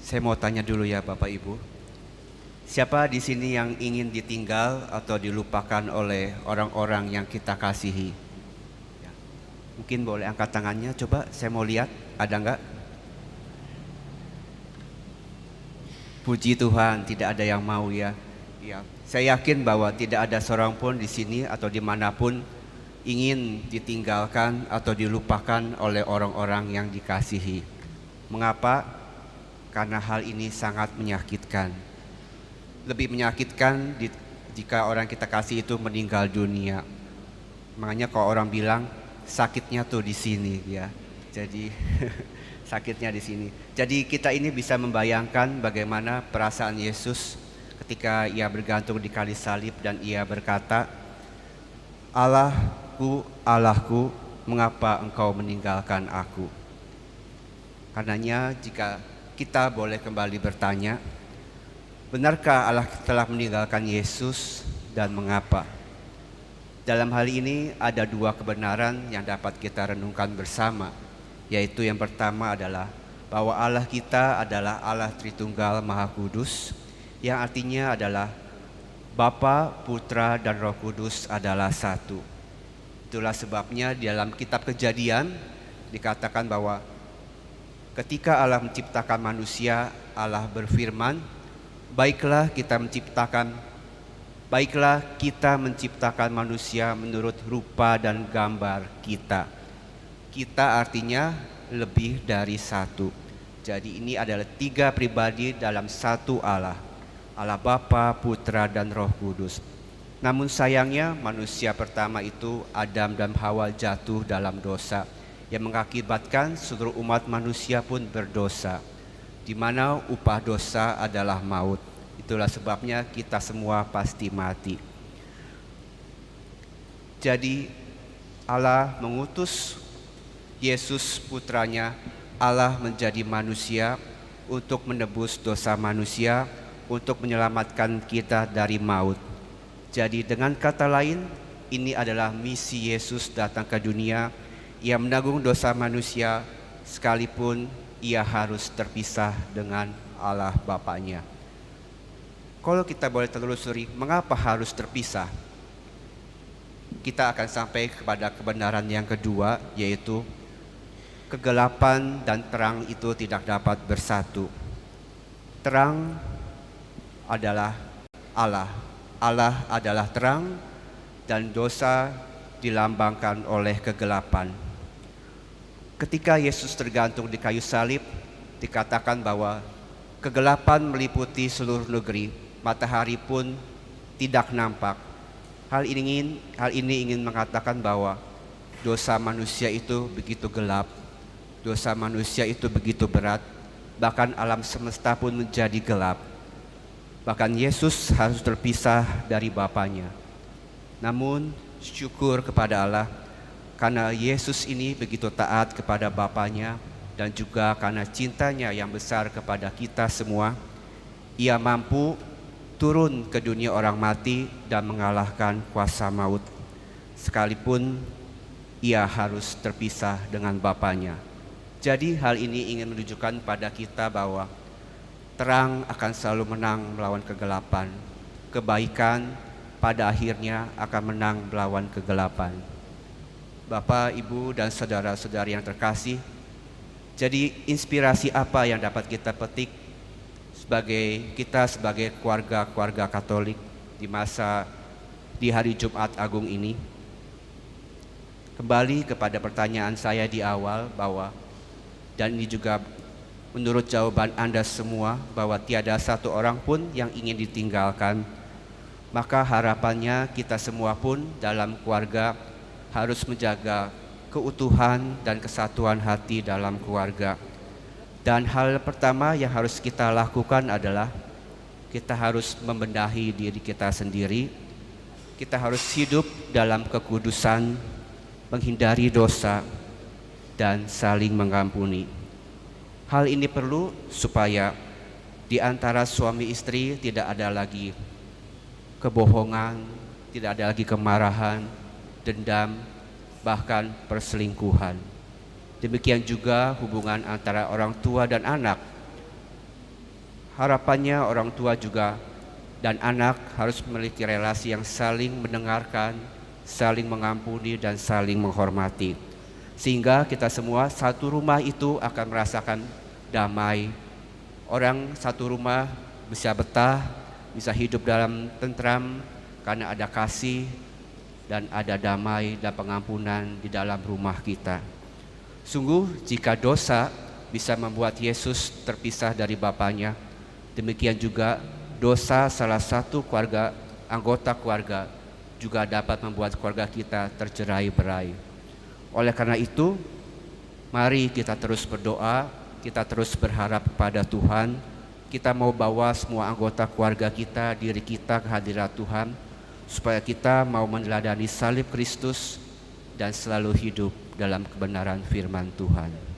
Saya mau tanya dulu ya Bapak Ibu. Siapa di sini yang ingin ditinggal atau dilupakan oleh orang-orang yang kita kasihi? Ya. Mungkin boleh angkat tangannya, coba saya mau lihat, ada nggak? Puji Tuhan, tidak ada yang mau ya. Ya, saya yakin bahwa tidak ada seorang pun di sini atau dimanapun ingin ditinggalkan atau dilupakan oleh orang-orang yang dikasihi. Mengapa? Karena hal ini sangat menyakitkan. Lebih menyakitkan jika orang kita kasih itu meninggal dunia. Makanya kalau orang bilang sakitnya tuh di sini ya. Jadi sakitnya di sini. Jadi kita ini bisa membayangkan bagaimana perasaan Yesus ketika ia bergantung di kayu salib dan ia berkata, "Allahku, Allahku, mengapa engkau meninggalkan aku?" Karenanya jika kita boleh kembali bertanya, benarkah Allah telah meninggalkan Yesus dan mengapa? Dalam hal ini ada dua kebenaran yang dapat kita renungkan bersama, yaitu yang pertama adalah bahwa Allah kita adalah Allah Tritunggal Maha Kudus, yang artinya adalah Bapa, Putra, dan Roh Kudus adalah satu. Itulah sebabnya di dalam kitab Kejadian dikatakan bahwa ketika Allah menciptakan manusia, Allah berfirman, Baiklah kita menciptakan manusia menurut rupa dan gambar kita. Kita artinya lebih dari satu. Jadi ini adalah tiga pribadi dalam satu Allah. Allah Bapa, Putra, dan Roh Kudus. Namun sayangnya manusia pertama itu Adam dan Hawa jatuh dalam dosa yang mengakibatkan seluruh umat manusia pun berdosa, di mana upah dosa adalah maut. Itulah sebabnya kita semua pasti mati. Jadi Allah mengutus Yesus putranya, Allah menjadi manusia untuk menebus dosa manusia, untuk menyelamatkan kita dari maut. Jadi dengan kata lain, ini adalah misi Yesus datang ke dunia. Ia menanggung dosa manusia sekalipun ia harus terpisah dengan Allah Bapaknya. Kalau kita boleh telusuri mengapa harus terpisah, kita akan sampai kepada kebenaran yang kedua, yaitu kegelapan dan terang itu tidak dapat bersatu. Terang adalah Allah. Allah adalah terang dan dosa dilambangkan oleh kegelapan. Ketika Yesus tergantung di kayu salib, dikatakan bahwa kegelapan meliputi seluruh negeri, matahari pun tidak nampak. Hal ini ingin mengatakan bahwa dosa manusia itu begitu gelap, dosa manusia itu begitu berat, bahkan alam semesta pun menjadi gelap. Bahkan Yesus harus terpisah dari Bapaknya. Namun syukur kepada Allah, karena Yesus ini begitu taat kepada Bapaknya dan juga karena cintanya yang besar kepada kita semua, ia mampu turun ke dunia orang mati dan mengalahkan kuasa maut, sekalipun ia harus terpisah dengan Bapaknya. Jadi hal ini ingin menunjukkan pada kita bahwa terang akan selalu menang melawan kegelapan. Kebaikan pada akhirnya akan menang melawan kegelapan. Bapak, Ibu, dan saudara-saudari yang terkasih, jadi inspirasi apa yang dapat kita petik sebagai keluarga Katolik di hari Jumat Agung ini? Kembali kepada pertanyaan saya di awal bahwa, dan ini juga menurut jawaban Anda semua, bahwa tiada satu orang pun yang ingin ditinggalkan, maka harapannya kita semua pun dalam keluarga harus menjaga keutuhan dan kesatuan hati dalam keluarga. Dan hal pertama yang harus kita lakukan adalah kita harus membenahi diri kita sendiri. Kita harus hidup dalam kekudusan, menghindari dosa, dan saling mengampuni. Hal ini perlu supaya di antara suami istri tidak ada lagi kebohongan, tidak ada lagi kemarahan, dendam, bahkan perselingkuhan. Demikian juga hubungan antara orang tua dan anak. Harapannya orang tua juga dan anak harus memiliki relasi yang saling mendengarkan, saling mengampuni, dan saling menghormati. Sehingga kita semua satu rumah itu akan merasakan damai. Orang satu rumah bisa betah, bisa hidup dalam tentram karena ada kasih dan ada damai dan pengampunan di dalam rumah kita. Sungguh jika dosa bisa membuat Yesus terpisah dari Bapaknya, demikian juga dosa salah satu anggota keluarga juga dapat membuat keluarga kita tercerai-berai. Oleh karena itu, mari kita terus berdoa, kita terus berharap kepada Tuhan. Kita mau bawa semua anggota keluarga kita, diri kita ke hadirat Tuhan, supaya kita mau meneladani salib Kristus dan selalu hidup dalam kebenaran firman Tuhan.